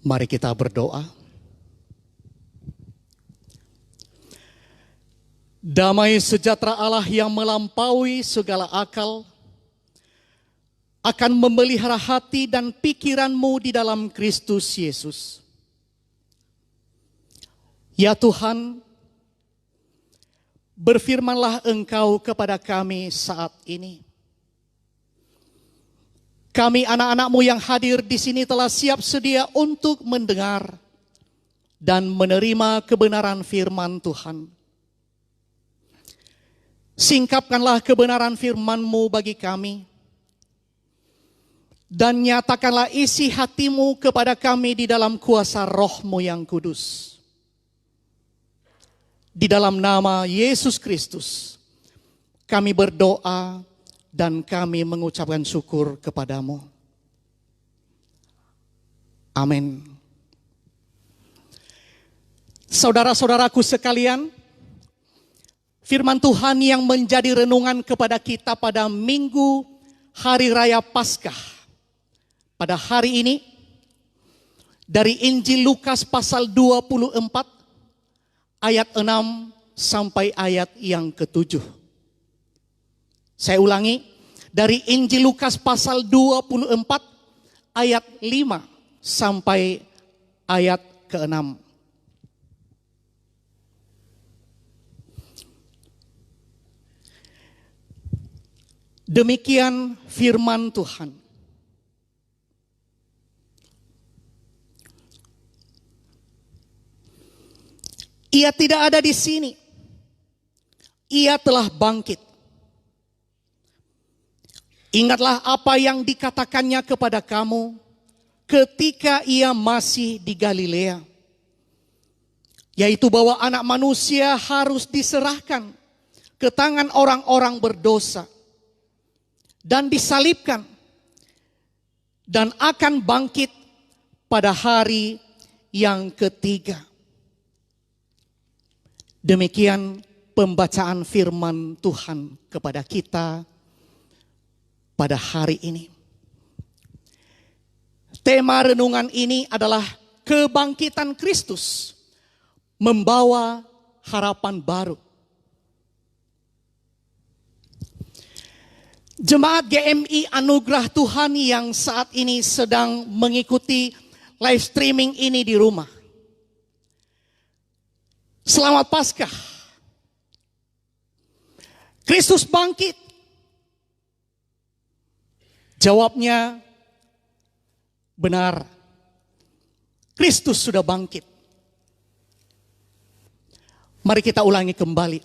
Mari kita berdoa. Damai sejahtera Allah yang melampaui segala akal akan memelihara hati dan pikiranmu di dalam Kristus Yesus. Ya Tuhan, berfirmanlah Engkau kepada kami saat ini. Kami anak-anak-Mu yang hadir di sini telah siap sedia untuk mendengar dan menerima kebenaran firman Tuhan. Singkapkanlah kebenaran firman-Mu bagi kami, dan nyatakanlah isi hati-Mu kepada kami di dalam kuasa Roh-Mu yang kudus. Di dalam nama Yesus Kristus, kami berdoa dan kami mengucapkan syukur kepadamu. Amin. Saudara-saudaraku sekalian, firman Tuhan yang menjadi renungan kepada kita pada Minggu Hari Raya Paskah pada hari ini dari Injil Lukas pasal 24 ayat 6 sampai ayat yang ke-7. Saya ulangi, dari Injil Lukas pasal 24 ayat 5 sampai ayat ke-6. Demikian firman Tuhan. Ia tidak ada di sini. Ia telah bangkit. Ingatlah apa yang dikatakannya kepada kamu ketika ia masih di Galilea, yaitu bahwa Anak Manusia harus diserahkan ke tangan orang-orang berdosa dan disalibkan dan akan bangkit pada hari yang ketiga. Demikian pembacaan firman Tuhan kepada kita pada hari ini. Tema renungan ini adalah kebangkitan Kristus membawa harapan baru. Jemaat GMI Anugerah Tuhan yang saat ini sedang mengikuti live streaming ini di rumah. Selamat Paskah. Kristus bangkit. Jawabnya benar. Kristus sudah bangkit. Mari kita ulangi kembali.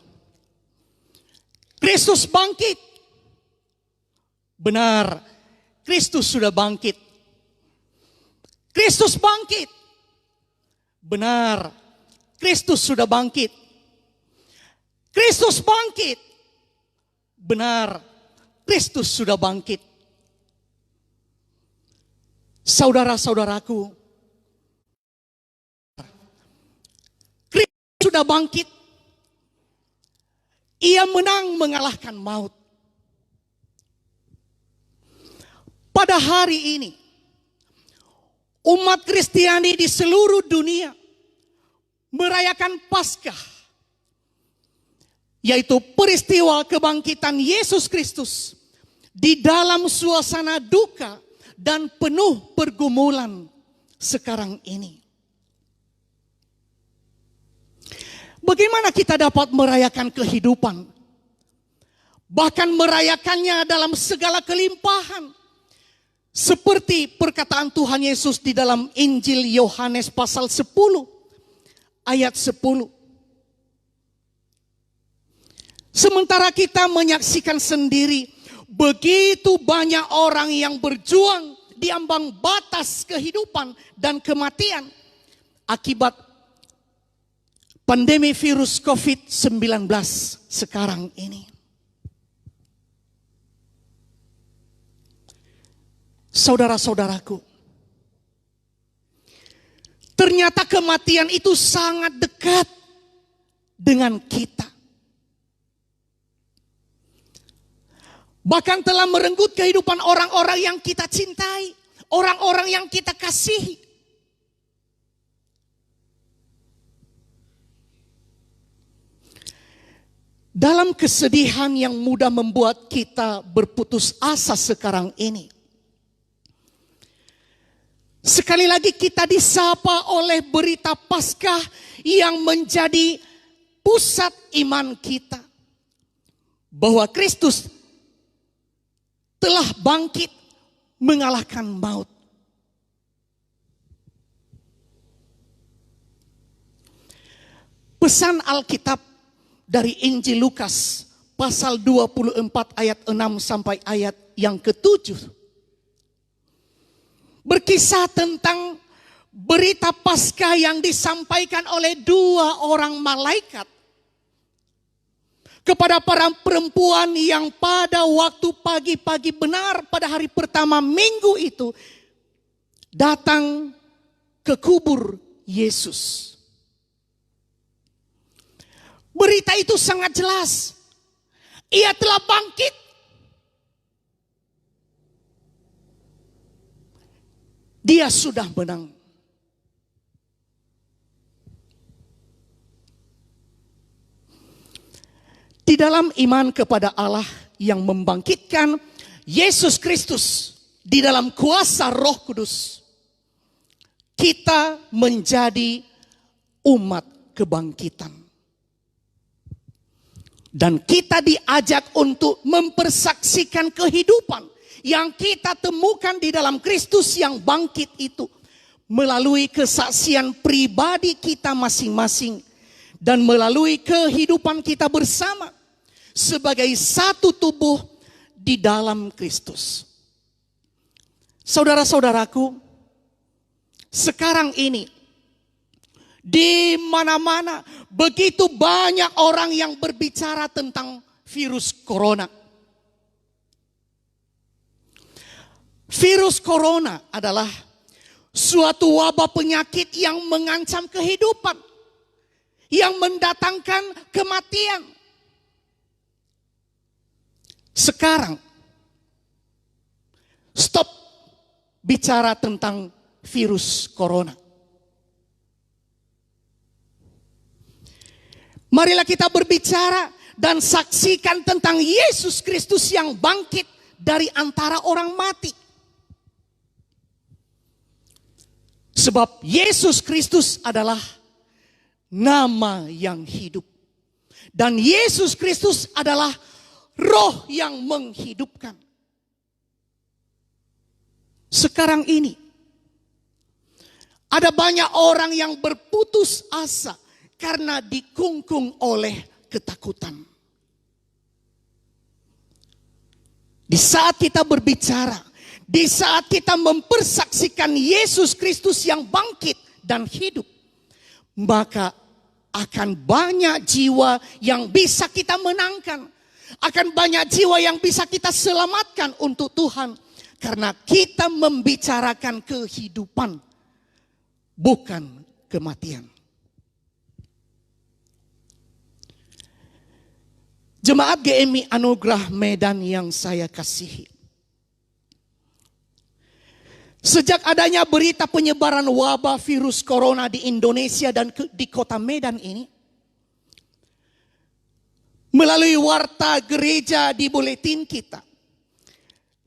Kristus bangkit. Benar. Kristus sudah bangkit. Kristus bangkit. Benar. Kristus sudah bangkit. Kristus bangkit. Benar. Kristus sudah bangkit. Saudara-saudaraku, Kristus sudah bangkit. Ia menang mengalahkan maut. Pada hari ini, umat Kristiani di seluruh dunia merayakan Paskah, yaitu peristiwa kebangkitan Yesus Kristus di dalam suasana duka dan penuh pergumulan sekarang ini. Bagaimana kita dapat merayakan kehidupan? Bahkan merayakannya dalam segala kelimpahan. Seperti perkataan Tuhan Yesus di dalam Injil Yohanes pasal 10. Ayat 10. Sementara kita menyaksikan sendiri begitu banyak orang yang berjuang di ambang batas kehidupan dan kematian akibat pandemi virus COVID-19 sekarang ini. Saudara-saudaraku, ternyata kematian itu sangat dekat dengan kita. Bahkan telah merenggut kehidupan orang-orang yang kita cintai, orang-orang yang kita kasihi. Dalam kesedihan yang mudah membuat kita berputus asa sekarang ini, sekali lagi kita disapa oleh berita Paskah yang menjadi pusat iman kita. Bahwa Kristus telah bangkit mengalahkan maut. Pesan Alkitab dari Injil Lukas pasal 24 ayat 6 sampai ayat yang ke-7 berkisah tentang berita Paskah yang disampaikan oleh dua orang malaikat kepada para perempuan yang pada waktu pagi-pagi benar pada hari pertama minggu itu datang ke kubur Yesus. Berita itu sangat jelas. Ia telah bangkit. Dia sudah menang. Di dalam iman kepada Allah yang membangkitkan Yesus Kristus di dalam kuasa Roh Kudus, kita menjadi umat kebangkitan. Dan kita diajak untuk mempersaksikan kehidupan yang kita temukan di dalam Kristus yang bangkit itu melalui kesaksian pribadi kita masing-masing dan melalui kehidupan kita bersama sebagai satu tubuh di dalam Kristus. Saudara-saudaraku, sekarang ini di mana-mana begitu banyak orang yang berbicara tentang virus corona. Virus corona adalah suatu wabah penyakit yang mengancam kehidupan, yang mendatangkan kematian. Sekarang, stop bicara tentang virus corona. Marilah kita berbicara dan saksikan tentang Yesus Kristus yang bangkit dari antara orang mati. Sebab Yesus Kristus adalah nama yang hidup. Dan Yesus Kristus adalah roh yang menghidupkan. Sekarang ini, ada banyak orang yang berputus asa karena dikungkung oleh ketakutan. Di saat kita berbicara, di saat kita mempersaksikan Yesus Kristus yang bangkit dan hidup, maka akan banyak jiwa yang bisa kita menangkan. Akan banyak jiwa yang bisa kita selamatkan untuk Tuhan. Karena kita membicarakan kehidupan, bukan kematian. Jemaat GMI Anugerah Medan yang saya kasihi. Sejak adanya berita penyebaran wabah virus corona di Indonesia dan di kota Medan ini, melalui warta gereja di buletin kita,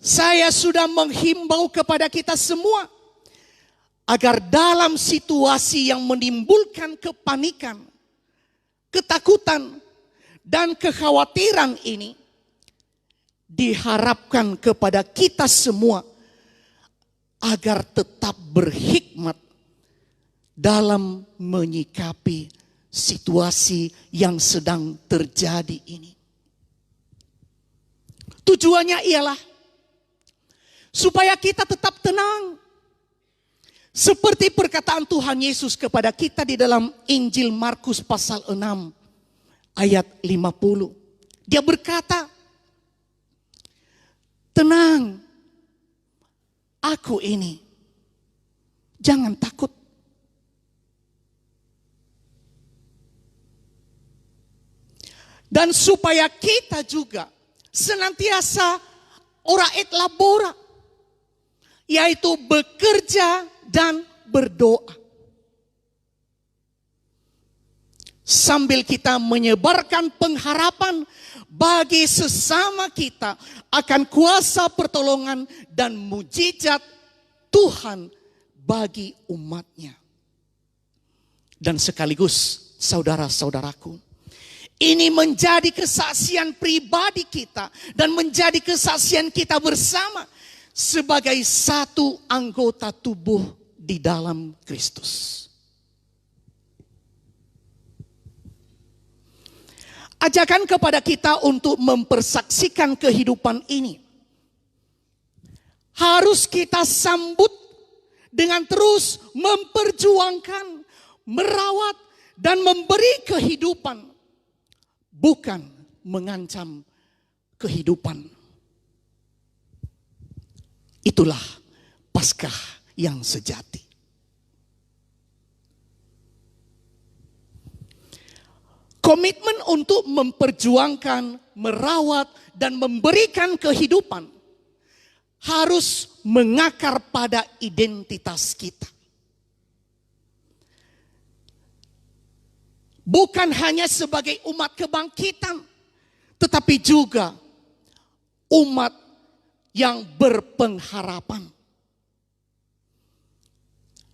saya sudah menghimbau kepada kita semua agar dalam situasi yang menimbulkan kepanikan, ketakutan, dan kekhawatiran ini, diharapkan kepada kita semua agar tetap berhikmat dalam menyikapi situasi yang sedang terjadi ini. Tujuannya ialah supaya kita tetap tenang. Seperti perkataan Tuhan Yesus kepada kita di dalam Injil Markus pasal 6 ayat 50. Dia berkata, tenang, aku ini, jangan takut. Dan supaya kita juga senantiasa ora et labora, yaitu bekerja dan berdoa. Sambil kita menyebarkan pengharapan bagi sesama kita akan kuasa pertolongan dan mujizat Tuhan bagi umatnya. Dan sekaligus saudara-saudaraku, ini menjadi kesaksian pribadi kita dan menjadi kesaksian kita bersama sebagai satu anggota tubuh di dalam Kristus. Ajakan kepada kita untuk mempersaksikan kehidupan ini harus kita sambut dengan terus memperjuangkan, merawat, dan memberi kehidupan, bukan mengancam kehidupan. Itulah Paskah yang sejati. Komitmen untuk memperjuangkan, merawat, dan memberikan kehidupan harus mengakar pada identitas kita. Bukan hanya sebagai umat kebangkitan, tetapi juga umat yang berpengharapan.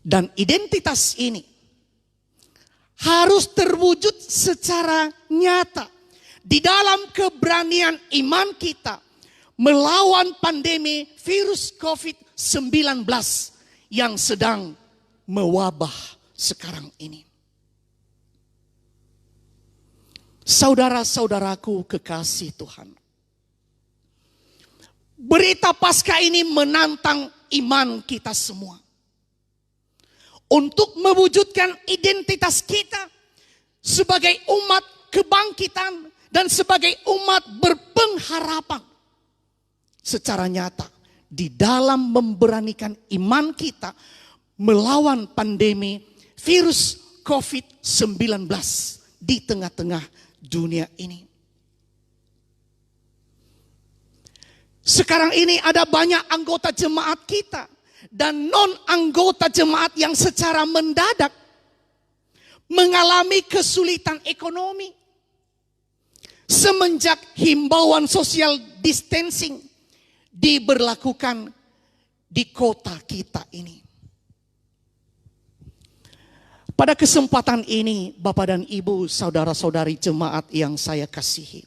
Dan identitas ini harus terwujud secara nyata di dalam keberanian iman kita melawan pandemi virus COVID-19 yang sedang mewabah sekarang ini. Saudara-saudaraku kekasih Tuhan, berita Paskah ini menantang iman kita semua untuk mewujudkan identitas kita sebagai umat kebangkitan dan sebagai umat berpengharapan secara nyata di dalam memberanikan iman kita melawan pandemi virus COVID-19 di tengah-tengah dunia ini. Sekarang ini ada banyak anggota jemaat kita dan non-anggota jemaat yang secara mendadak mengalami kesulitan ekonomi semenjak himbauan social distancing diberlakukan di kota kita ini. Pada kesempatan ini, Bapak dan Ibu, saudara-saudari jemaat yang saya kasihi,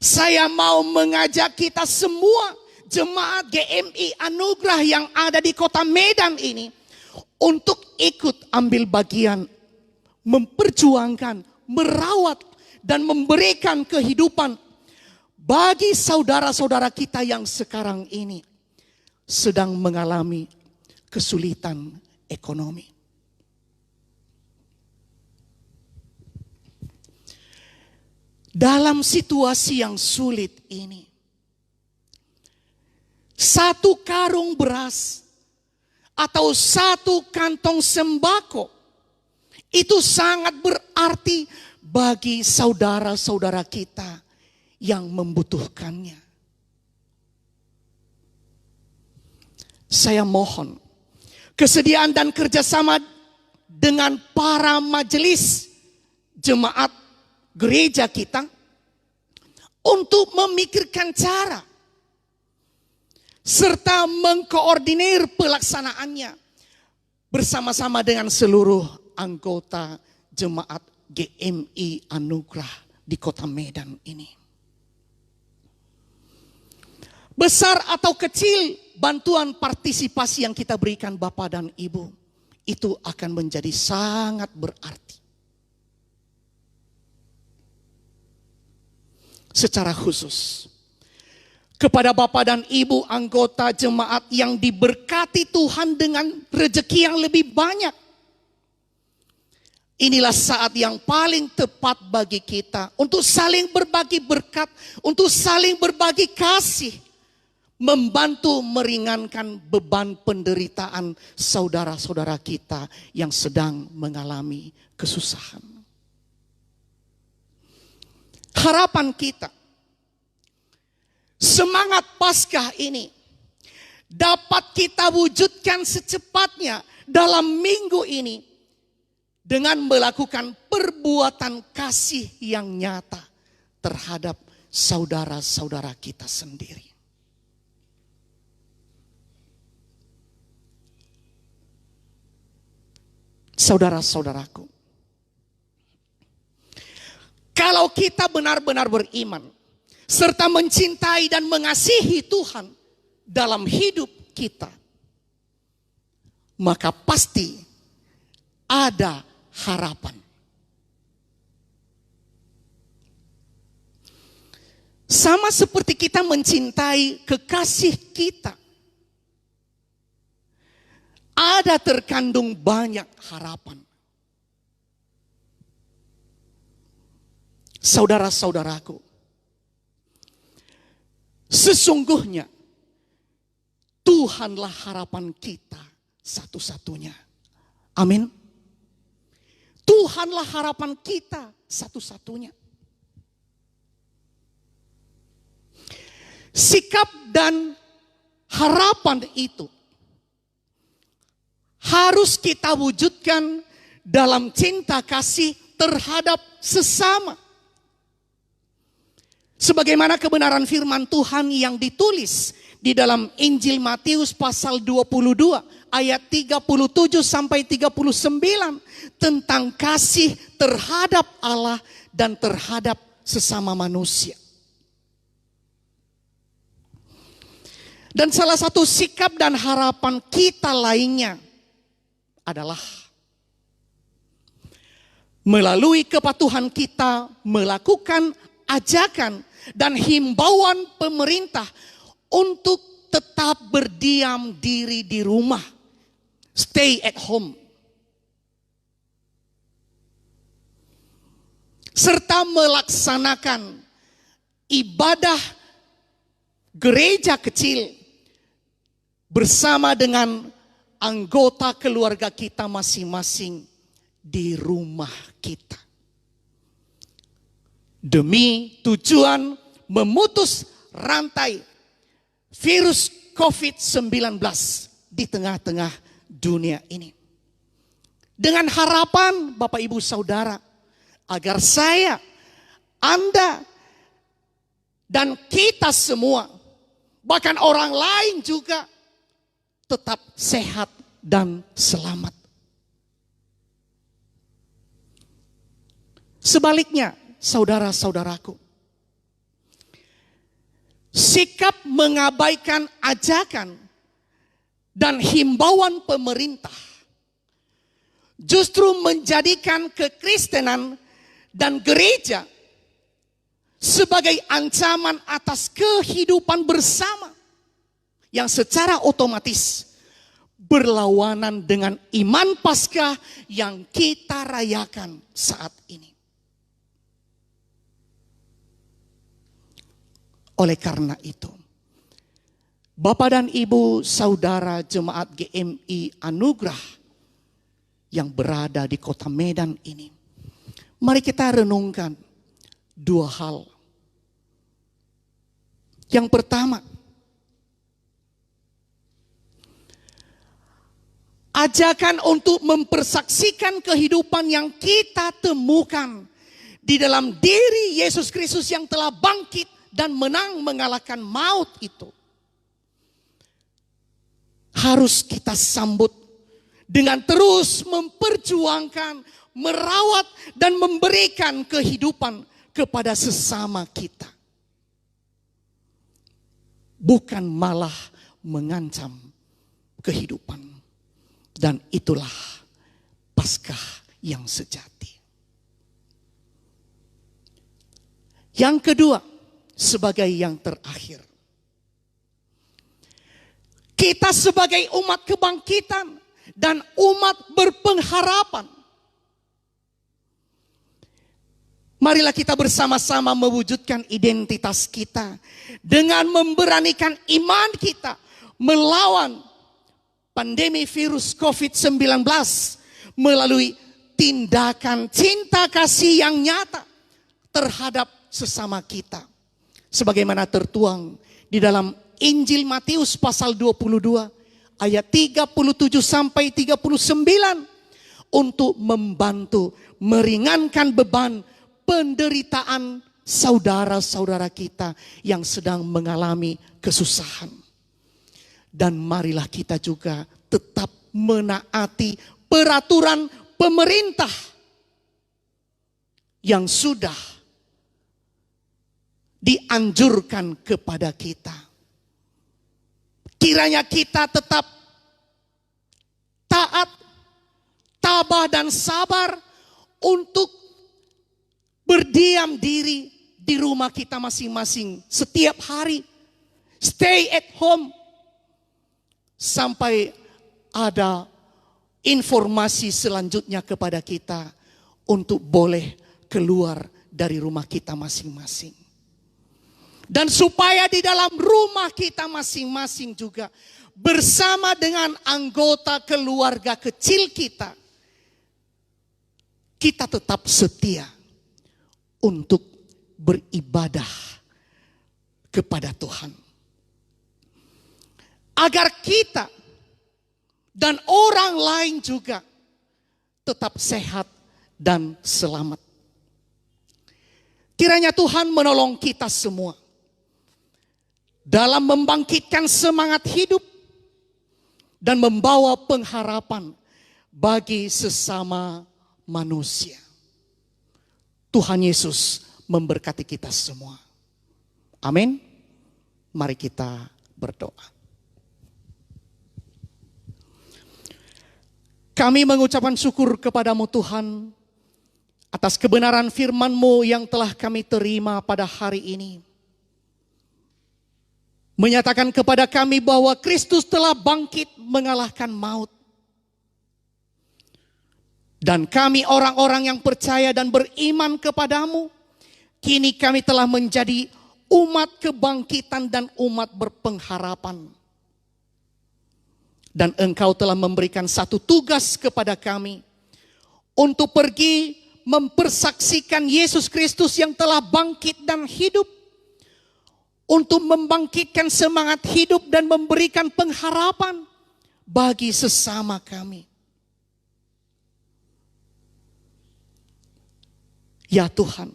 saya mau mengajak kita semua jemaat GMI Anugerah yang ada di kota Medan ini untuk ikut ambil bagian memperjuangkan, merawat, dan memberikan kehidupan bagi saudara-saudara kita yang sekarang ini sedang mengalami kesulitan ekonomi. Dalam situasi yang sulit ini, satu karung beras atau satu kantong sembako itu sangat berarti bagi saudara-saudara kita yang membutuhkannya. Saya mohon kesediaan dan kerjasama dengan para majelis jemaat gereja kita untuk memikirkan cara serta mengkoordinir pelaksanaannya bersama-sama dengan seluruh anggota jemaat GMI Anugerah di kota Medan ini. Besar atau kecil bantuan partisipasi yang kita berikan Bapak dan Ibu, itu akan menjadi sangat berarti. Secara khusus kepada Bapak dan Ibu anggota jemaat yang diberkati Tuhan dengan rezeki yang lebih banyak, inilah saat yang paling tepat bagi kita untuk saling berbagi berkat, untuk saling berbagi kasih, membantu meringankan beban penderitaan saudara-saudara kita yang sedang mengalami kesusahan. Harapan kita, semangat Paskah ini dapat kita wujudkan secepatnya dalam minggu ini dengan melakukan perbuatan kasih yang nyata terhadap saudara-saudara kita sendiri. Saudara-saudaraku, kalau kita benar-benar beriman serta mencintai dan mengasihi Tuhan dalam hidup kita, maka pasti ada harapan. Sama seperti kita mencintai kekasih kita, ada terkandung banyak harapan. Saudara-saudaraku, sesungguhnya Tuhanlah harapan kita satu-satunya. Amin. Tuhanlah harapan kita satu-satunya. Sikap dan harapan itu harus kita wujudkan dalam cinta kasih terhadap sesama. Sebagaimana kebenaran firman Tuhan yang ditulis di dalam Injil Matius pasal 22 ayat 37 sampai 39 tentang kasih terhadap Allah dan terhadap sesama manusia. Dan salah satu sikap dan harapan kita lainnya adalah melalui kepatuhan kita melakukan ajakan dan himbauan pemerintah untuk tetap berdiam diri di rumah, stay at home, serta melaksanakan ibadah gereja kecil bersama dengan anggota keluarga kita masing-masing di rumah kita. Demi tujuan memutus rantai virus COVID-19 di tengah-tengah dunia ini. Dengan harapan Bapak Ibu Saudara, agar saya, Anda, dan kita semua, bahkan orang lain juga tetap sehat dan selamat. Sebaliknya, saudara-saudaraku, sikap mengabaikan ajakan dan himbauan pemerintah justru menjadikan kekristenan dan gereja sebagai ancaman atas kehidupan bersama yang secara otomatis berlawanan dengan iman Paskah yang kita rayakan saat ini. Oleh karena itu, Bapak dan Ibu Saudara Jemaat GMI Anugerah yang berada di kota Medan ini, mari kita renungkan dua hal. Yang pertama, ajakan untuk mempersaksikan kehidupan yang kita temukan di dalam diri Yesus Kristus yang telah bangkit dan menang mengalahkan maut itu harus kita sambut dengan terus memperjuangkan, merawat dan memberikan kehidupan kepada sesama kita. Bukan malah mengancam kehidupan. Dan itulah Paskah yang sejati. Yang kedua, sebagai yang terakhir, kita sebagai umat kebangkitan dan umat berpengharapan, marilah kita bersama-sama mewujudkan identitas kita dengan memberanikan iman kita melawan pandemi virus COVID-19 melalui tindakan cinta kasih yang nyata terhadap sesama kita. Sebagaimana tertuang di dalam Injil Matius pasal 22 ayat 37 sampai 39. untuk membantu meringankan beban penderitaan saudara-saudara kita yang sedang mengalami kesusahan. Dan marilah kita juga tetap menaati peraturan pemerintah yang sudah dianjurkan kepada kita. Kiranya kita tetap taat, tabah dan sabar untuk berdiam diri di rumah kita masing-masing setiap hari. Stay at home sampai ada informasi selanjutnya kepada kita untuk boleh keluar dari rumah kita masing-masing. Dan supaya di dalam rumah kita masing-masing juga bersama dengan anggota keluarga kecil kita, kita tetap setia untuk beribadah kepada Tuhan. Agar kita dan orang lain juga tetap sehat dan selamat. Kiranya Tuhan menolong kita semua dalam membangkitkan semangat hidup dan membawa pengharapan bagi sesama manusia. Tuhan Yesus memberkati kita semua. Amin. Mari kita berdoa. Kami mengucapkan syukur kepadamu Tuhan atas kebenaran firman-Mu yang telah kami terima pada hari ini. Menyatakan kepada kami bahwa Kristus telah bangkit mengalahkan maut. Dan kami orang-orang yang percaya dan beriman kepadamu, kini kami telah menjadi umat kebangkitan dan umat berpengharapan. Dan Engkau telah memberikan satu tugas kepada kami untuk pergi mempersaksikan Yesus Kristus yang telah bangkit dan hidup. Untuk membangkitkan semangat hidup dan memberikan pengharapan bagi sesama kami. Ya Tuhan,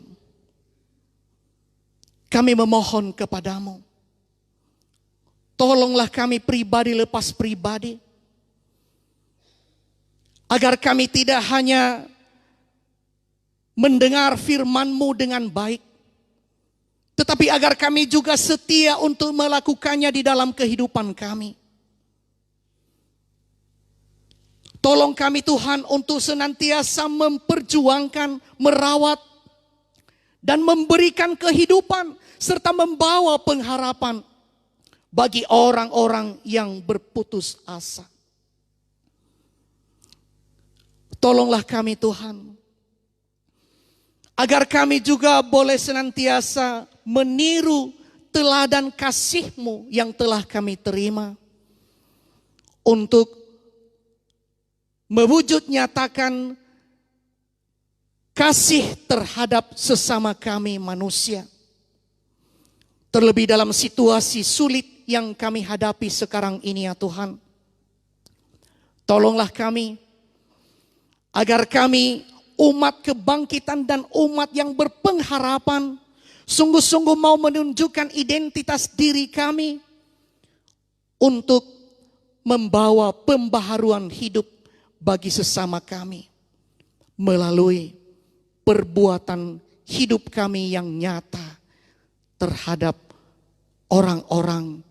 kami memohon kepadamu, tolonglah kami pribadi lepas pribadi, agar kami tidak hanya mendengar firman-Mu dengan baik, tetapi agar kami juga setia untuk melakukannya di dalam kehidupan kami. Tolong kami Tuhan untuk senantiasa memperjuangkan, merawat, dan memberikan kehidupan serta membawa pengharapan bagi orang-orang yang berputus asa. Tolonglah kami Tuhan, agar kami juga boleh senantiasa meniru teladan kasih-Mu yang telah kami terima. Untuk mewujud nyatakan kasih terhadap sesama kami manusia. Terlebih dalam situasi sulit yang kami hadapi sekarang ini ya Tuhan. Tolonglah kami, agar kami umat kebangkitan dan umat yang berpengharapan sungguh-sungguh mau menunjukkan identitas diri kami untuk membawa pembaharuan hidup bagi sesama kami melalui perbuatan hidup kami yang nyata terhadap orang-orang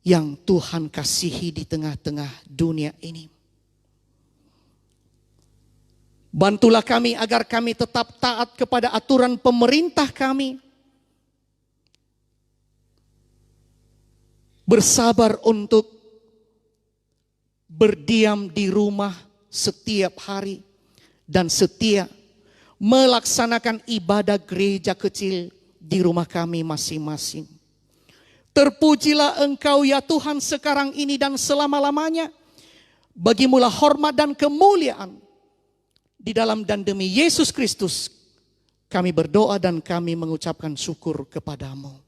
yang Tuhan kasihi di tengah-tengah dunia ini. Bantulah kami agar kami tetap taat kepada aturan pemerintah kami. Bersabar untuk berdiam di rumah setiap hari. Dan setia melaksanakan ibadah gereja kecil di rumah kami masing-masing. Terpujilah Engkau ya Tuhan sekarang ini dan selama-lamanya. Bagimulah hormat dan kemuliaan. Di dalam dan demi Yesus Kristus kami berdoa dan kami mengucapkan syukur kepadamu.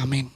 Amin.